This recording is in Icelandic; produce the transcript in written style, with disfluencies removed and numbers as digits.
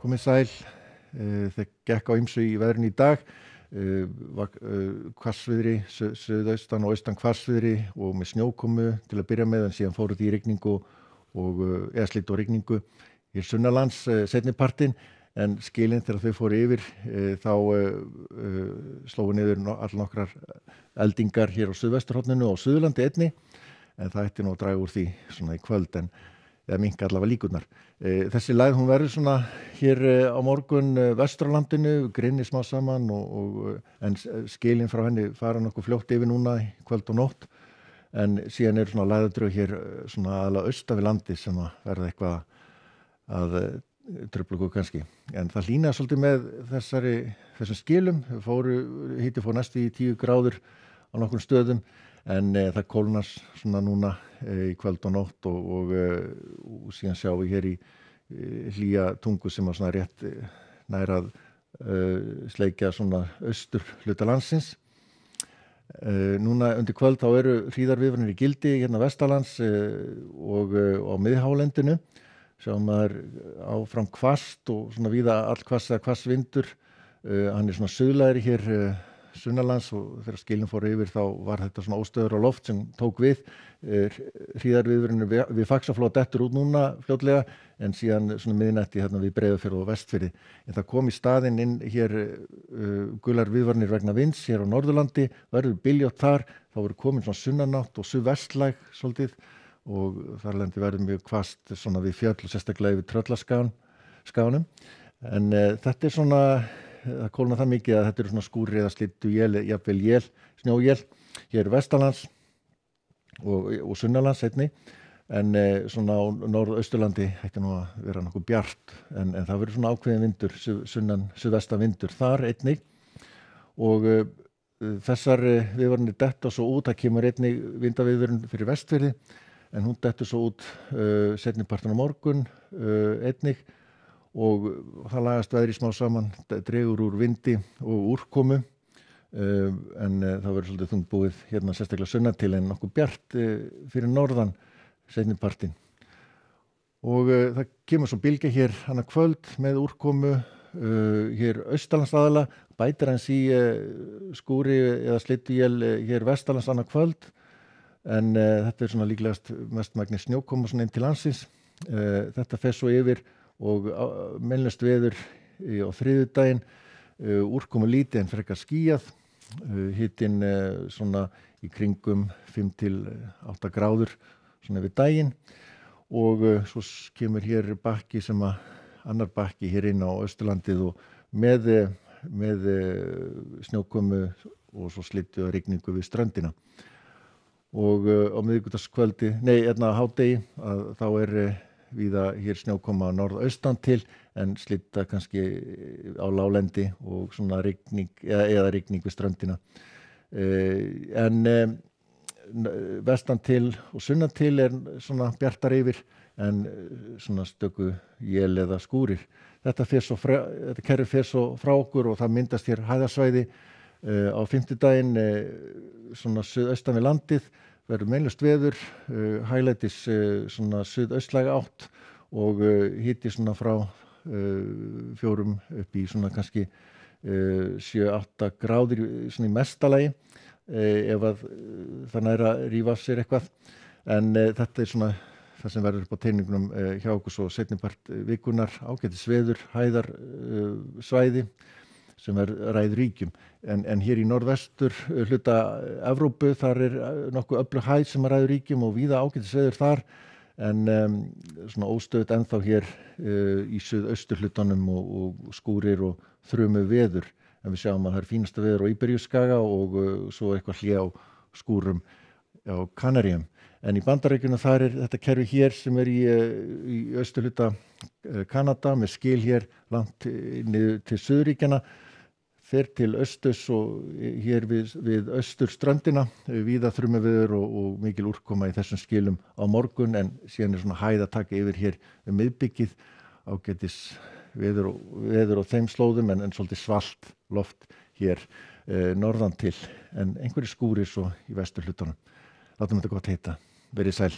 komið sæl. Það gekk á ýmsu í veðrinu í dag. Hvassviðri, suðaustan og austan hvassviðri og með snjókomu til að byrja með, en síðan fóruð í rigningu og eða slyddu og rigningu í sunnanlands seinni partinn, en skilin þegar þau fóru yfir þá slógu niður allnokkrar eldingar hér á suðvesturhorninu og Suðurlandi einni, en það ætti nú að draga úr því svona í kvöld, eða minnka allavega líkurnar. Þessi lægð hún verður svona hér á morgun vesturlandinu, grinni smá saman en skilin frá henni fara nokkuð fljótt yfir núna í kvöld og nótt, en síðan eru svona lægðadrög hér svona aðalega austan við landi sem að verða eitthvað að trufla okkur kannski. En það hlýnaði svolítið með þessum skilum, hiti fór næstu í 10 gráður á nokkrum stöðum, en það kólnar svona núna í kvöld og nótt og síðan sjáum við hér í hlýja tungu sem að svona rétt nær að sleikja svona austur hluta landsins. Núna undir kvöld þá eru hríðarviðvaranir í gildi hérna vestanlands og á miðhálendinu. Sjáum maður áfram hvasst og svona víða hvassvindur. Hann er svona suðlægri hér sunnanlands og þegar skilin fóru yfir þá var þetta svona óstöður á loft sem tók við. Hríðarviðvörunum við Faxaflóa dettur út núna fljótlega, en síðan svona miðnætti hérna við Breiðafjörð og Vestfirði. En það kom í staðinn inn hér gular viðvaranir vegna vinds hér á Norðurlandi, verður byljótt þar, þá verður komin svona sunnanátt og suðvestlæg svolítið, og þar lendi verður mjög hvasst svona við fjöll og sérstaklega yfir Tröllaskánum. En þetta er svona, það kólnar það mikið að þetta eru svona skúrir eða slyddu jafnvel snjóél hér vestanlands og sunnanlands einnig, en svona á norðausturlandi ætti nú að vera nokkuð bjart, en það verður svona ákveðin vindur, suðvestan vindur þar einnig, og þessar viðvaranir detta svo út, það kemur einnig vindaviðvörun fyrir Vestfirði, en hún dettur svo út seinni partinn á morgun einnig, og það lagast veðri smá saman, dregur úr vindi og úrkomu, en það verður svolítið þungbúið hérna sérstaklega sunnan til, en nokkuð bjart fyrir norðan seinni partinn. Og það kemur svo bylgja hér annað kvöld með úrkomu hér austanlands aðalega, bætir hans í skúri eða slydduél hér vestanlands annað kvöld, en þetta er svona líklegast mestmegnis snjókoma svona inn til landsins. Þetta fer svo yfir og meinlaust veður á þriðjudaginn, úrkomu lítið en frekar skýjað, hitinn svona í kringum 5 til 8 gráður svona yfir daginn, og svo kemur hér bakki annar bakki hér inn á Austurlandið og með snjókomu og svo slyddu og rigningu við ströndina. Og á miðvikudagskvöldi, hádegi, þá er víða hér snjókoma norðaustan til, en slydda kannski á láglendi og svona rigning eða rigning við ströndina. En vestan til og sunnan til er svona bjartar yfir, en svona stöku él eða skúrir. Þetta kerfi fer svo frá okkur og það myndast hér hæðarsvæði á fimmtudaginn svona suðaustan við landið, verður meinlaust veður, hæglætis svona suðaustlæga átt og hiti svona frá 4 upp í svona kannski 7-8 gráður svona í mestalagi, ef að það nær að rífa af sér eitthvað, en þetta er svona það sem verður upp á teikningunum hjá okkur svo seinni part vikunnar, ágætis veður, hæðar svæði sem ræður ríkjum, en hér í norðvestur hluta Evrópu, þar er nokkuð öflug hæð sem ræður ríkjum og víða ágætis veður þar, en svona óstöðugt ennþá hér í suðaustur hlutanum og skúrir og þrumu veður, en við sjáum að það er fínasta veður á Íberíuskaga og svo eitthvað hlé á skúrum á Kanaríum. En í Bandaríkjunum þar er þetta kerfi hér sem er í austurhluta Kanada með skil hér langt niður til Suðurríkjanna, fer til austurs og hér við austurströndina, víða þrumuveður og mikil úrkoma í þessum skilum á morgun, en síðan er svona hæð að taka yfir hér miðbyggið, ágætis veður á þeim slóðum, en svolítið svalt loft hér norðan til, en einhverjir skúrir svo í vesturhlutunum. Látum þetta gott heita. Verið sæl.